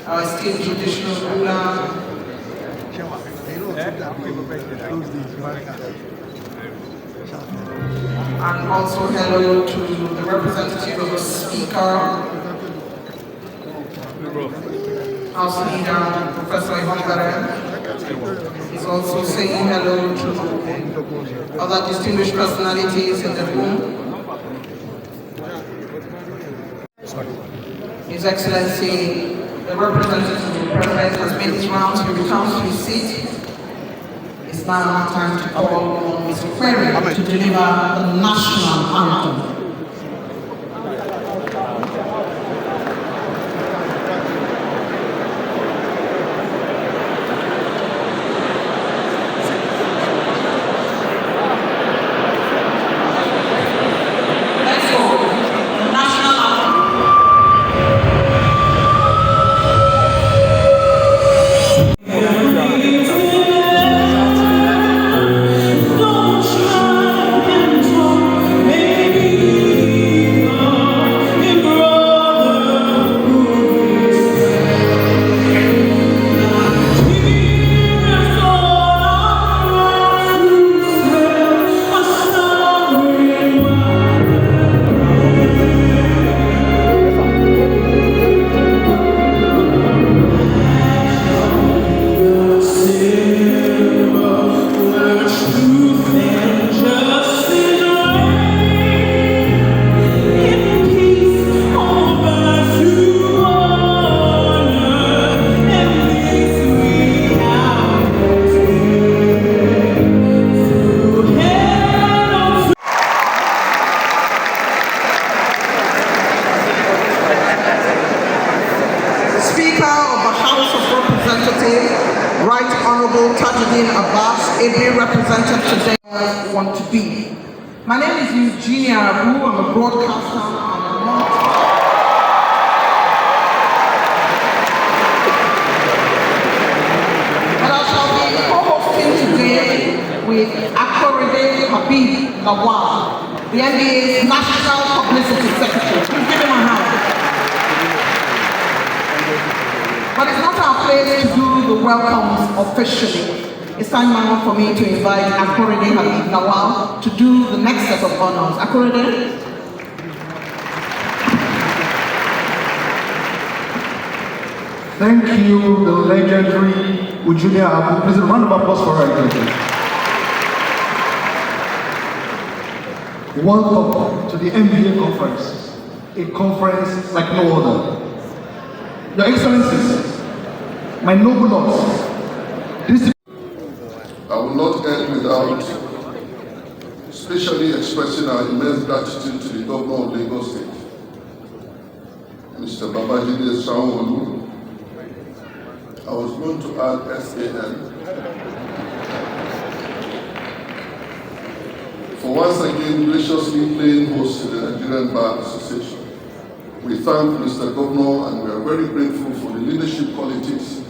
our esteemed traditional ruler, and also hello to the representative of the Speaker, House Leader, Professor Ibangare. He's also saying hello to other distinguished personalities in the room. His Excellency, the representative of the President has made his rounds. He returns to his seat. It's now time to call on Mr. Query to deliver the national anthem. Represented today want to be. My name is Eugenia Abu. I'm a broadcaster and but I shall be co-hosting today with Akorede Habib Lawal, the NDA's National Publicity Secretary. Please give him a hand. But it's not our place to do the welcomes officially. It's time now for me to invite Akorede Habib Lawal to do the next set of honors. Akorede. Thank you, the legendary Eugenia Abu. Please, a round of applause for her. Welcome to the MBA conference, a conference like no other. Your Excellencies, my noble lords, this I will not end without especially expressing our immense gratitude to the Governor of Lagos State, Mr. Babajide Sanwo-Olu. I was going to add SAN, for once again graciously playing host to the Nigerian Bar Association. We thank Mr. Governor and we are very grateful for the leadership qualities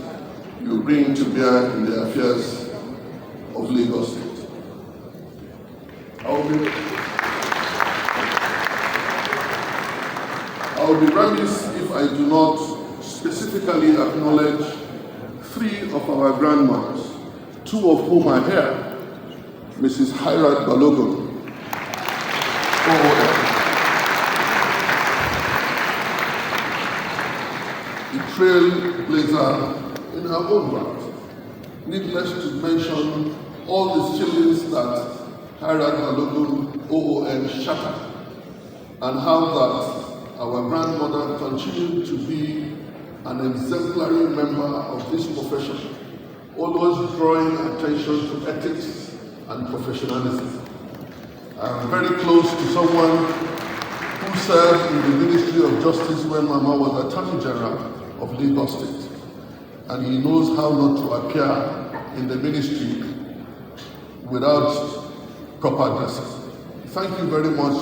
you bring to bear in the affairs of Lagos State. I will be remiss if I do not specifically acknowledge three of our grandmothers, two of whom are here, Mrs. Hairat Balogun, a trailblazer in her own right. Needless to mention all the ceilings that Hairat Balogun OON shattered, and how that our grandmother continued to be an exemplary member of this profession, always drawing attention to ethics and professionalism. I am very close to someone who served in the Ministry of Justice when Mama was Attorney General of Lagos State, and he knows how not to appear in the ministry without proper dressing. Thank you very much,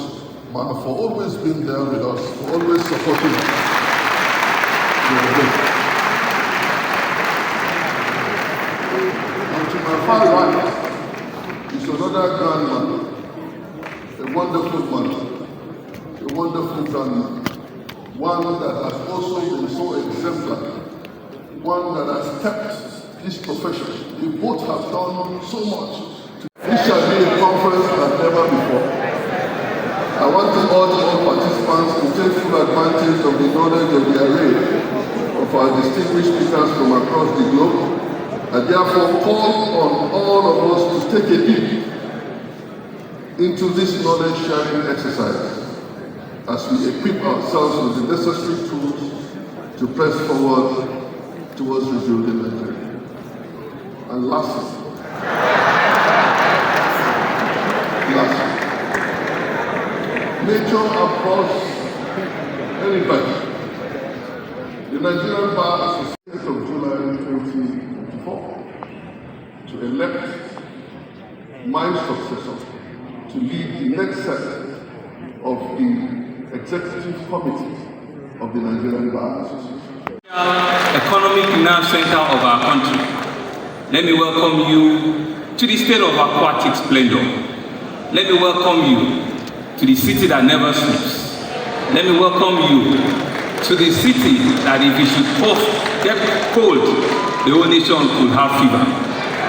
Ma, for always being there with us, for always supporting us. And to my far right is another grandmother, a wonderful mother, a wonderful grandmother, one one that has also been so exemplary, one that has kept his profession. You both have done so much. This shall be a conference like never before. I want to urge all participants to take full advantage of the knowledge of the array of our distinguished speakers from across the globe, and therefore call on all of us to take a leap into this knowledge-sharing exercise as we equip ourselves with the necessary tools to press forward towards rebuilding Nigeria. And lastly, nature across anybody. The Nigerian Bar Association of July 2024 to elect my successor to lead the next set of the executive committee of the Nigerian Bar Association. Economic nerve center of our country. Let me welcome you to the state of aquatic splendor. Let me welcome you to the city that never sleeps. Let me welcome you to the city that if it should get cold, the whole nation could have fever.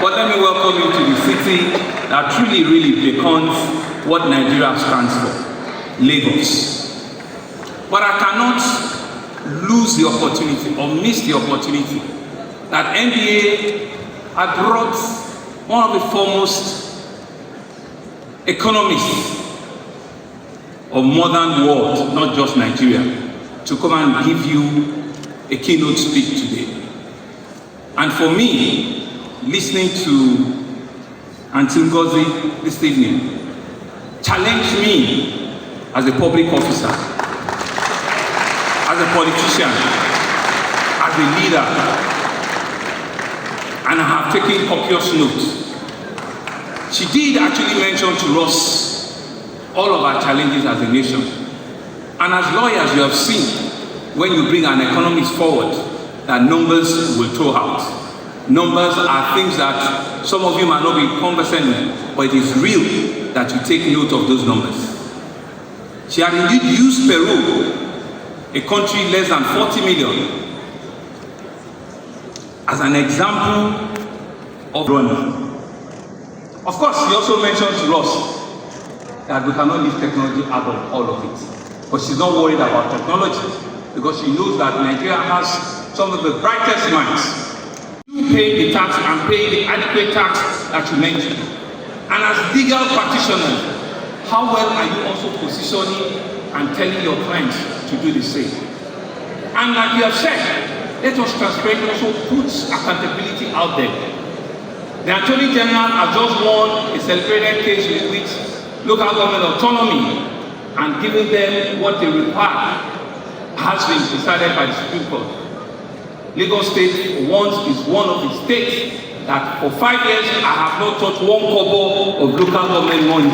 But let me welcome you to the city that truly, really becomes what Nigeria stands for, Lagos. But I cannot lose the opportunity or miss the opportunity that NBA had brought one of the foremost economists of modern world, not just Nigeria, to come and give you a keynote speech today. And for me, listening to Aunty Ngozi this evening challenged me as a public officer, as a politician, as a leader, and I have taken copious notes. She did actually mention to us all of our challenges as a nation. And as lawyers, you have seen when you bring an economist forward that numbers will throw out. Numbers are things that some of you might not be conversant with, but it is real that you take note of those numbers. She had indeed used Peru, a country less than 40 million, as an example of running. Of course, she also mentioned to us that we cannot leave technology out of all of it. But she's not worried about technology because she knows that Nigeria has some of the brightest minds. You pay the tax and pay the adequate tax that you mentioned. And as legal practitioners, how well are you also positioning and telling your clients to do the same? And like you have said, let us transparently also put accountability out there. The Attorney General has just won a celebrated case with which local government autonomy and giving them what they require has been decided by the Supreme Court. Lagos State once is one of the states that for 5 years I have not touched one kobo of local government money.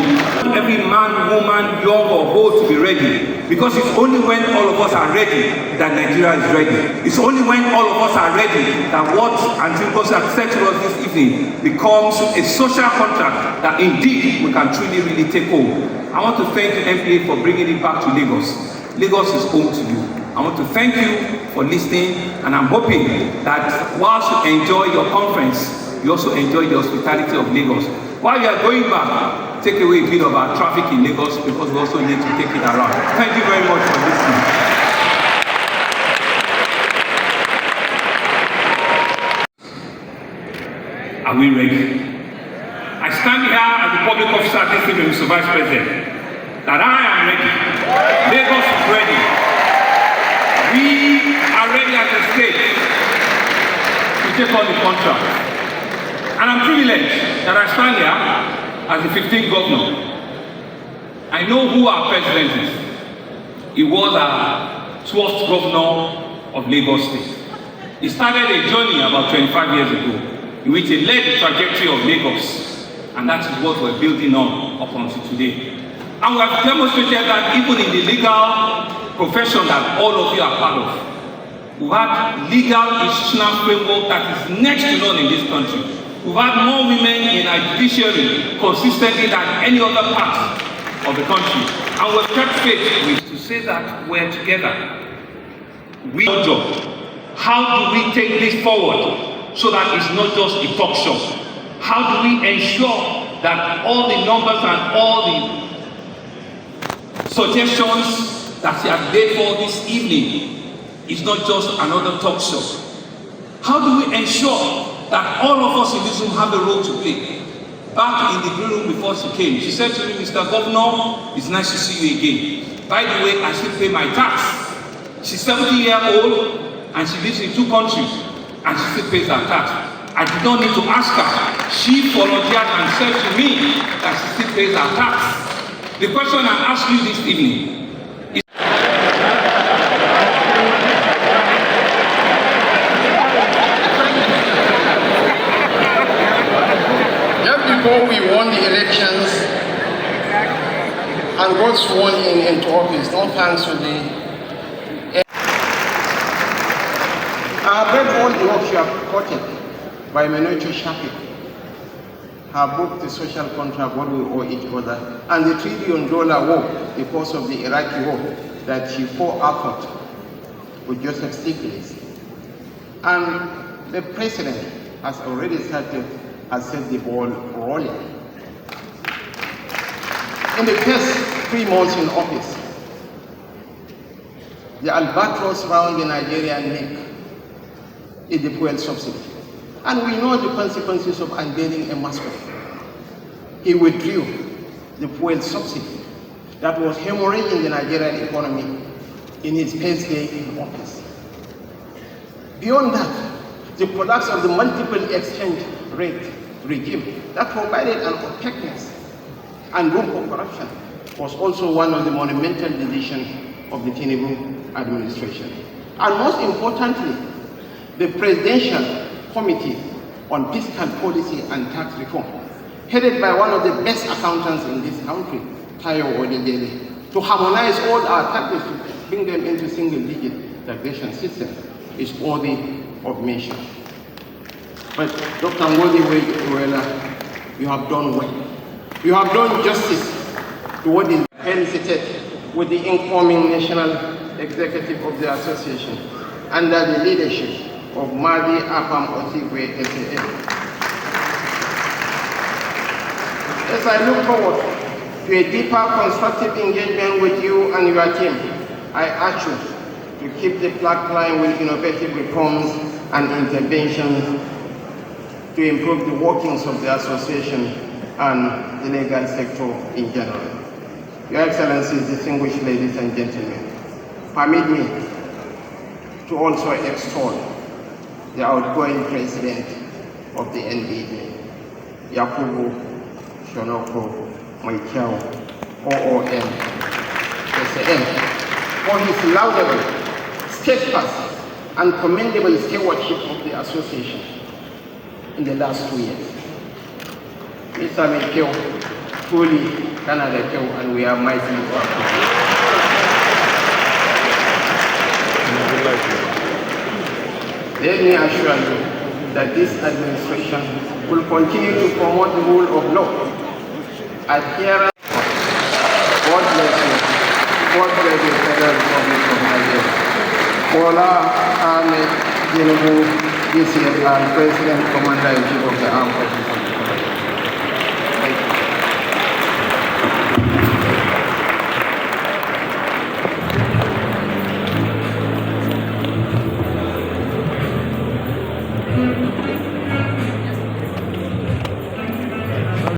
Every man, woman, young or old to be ready, because it's only when all of us are ready that Nigeria is ready. It's only when all of us are ready that what Aunty Ngozi has said to us this evening becomes a social contract that indeed we can truly really take hold. I want to thank the MPA for bringing it back to Lagos. Lagos is home to you. I want to thank you for listening, and I'm hoping that whilst you enjoy your conference, you also enjoy the hospitality of Lagos. While you are going back, take away a bit of our traffic in Lagos because we also need to take it around. Thank you very much for listening. Are we ready? I stand here as the public officer this evening, Mr. Vice President, that I am ready. Lagos is ready. We are ready as a state to take on the contract. And I'm privileged that I stand here as the 15th governor. I know who our president is. He was our 12th governor of Lagos State. He started a journey about 25 years ago in which he led the trajectory of Lagos. And that is what we're building on up until today. And we have demonstrated that even in the legal profession that all of you are part of, we've had legal institutional framework that is next to none in this country. We've had more women in our judiciary consistently than any other part of the country. And we've kept faith with to say that we're together. We job. How do we take this forward so that it's not just a talk show? How do we ensure that all the numbers and all the suggestions that you have laid for this evening is not just another talk show? How do we ensure that all of us in this room have a role to play? Back in the green room before she came, she said to me, Mr. Governor, it's nice to see you again. By the way, I still pay my tax. She's 70-year-old and she lives in 2 countries and she still pays her tax. I did not need to ask her. She volunteered and said to me that she still pays her tax. The question I ask you this evening is, just before we won the elections and got sworn into office, no thanks to the I read all the works you have quoted by Menocho Shafi. Her book, The Social Contract, What We Owe Each Other, and the $1 trillion war because of the Iraqi war that she co-authored with Joseph Stiglitz. And the president has already set the ball rolling. In the first 3 months in office, the albatross around the Nigerian neck is the fuel subsidy. And we know the consequences of unveiling a mascot. He withdrew the fuel subsidy that was hemorrhaging the Nigerian economy in his first day in office. Beyond that, the collapse of the multiple exchange rate regime that provided an opaqueness and room for corruption was also one of the monumental decisions of the Tinubu administration. And most importantly, the Presidential Committee on Fiscal Policy and Tax Reform, headed by one of the best accountants in this country, Tayo Odedele, to harmonize all our taxes to bring them into single-digit taxation system is worthy of mention. But Dr. Ngodi Uwela, you have done well. You have done justice to what is elicited with the incoming National Executive of the Association under the leadership of Madi Apam Otigwe SAN. As I look forward to a deeper constructive engagement with you and your team, I urge you to keep the flag flying with innovative reforms and interventions to improve the workings of the association and the legal sector in general. Your Excellencies, distinguished ladies and gentlemen, permit me to also extol the outgoing president of the NBD, Yakubu Shonoko Moikiao, OOM, SAN, for his laudable, steadfast, and commendable stewardship of the association in the last 2 years. Mr. Moikiao, truly Canada, and we are mighty grateful. Let me assure you that this administration will continue to promote the rule of law, adherence. God bless you. God bless the Federal Republic of Nigeria. Bola Ahmed Tinubu, DCFR, President, Commander-in-Chief of the Armed Forces.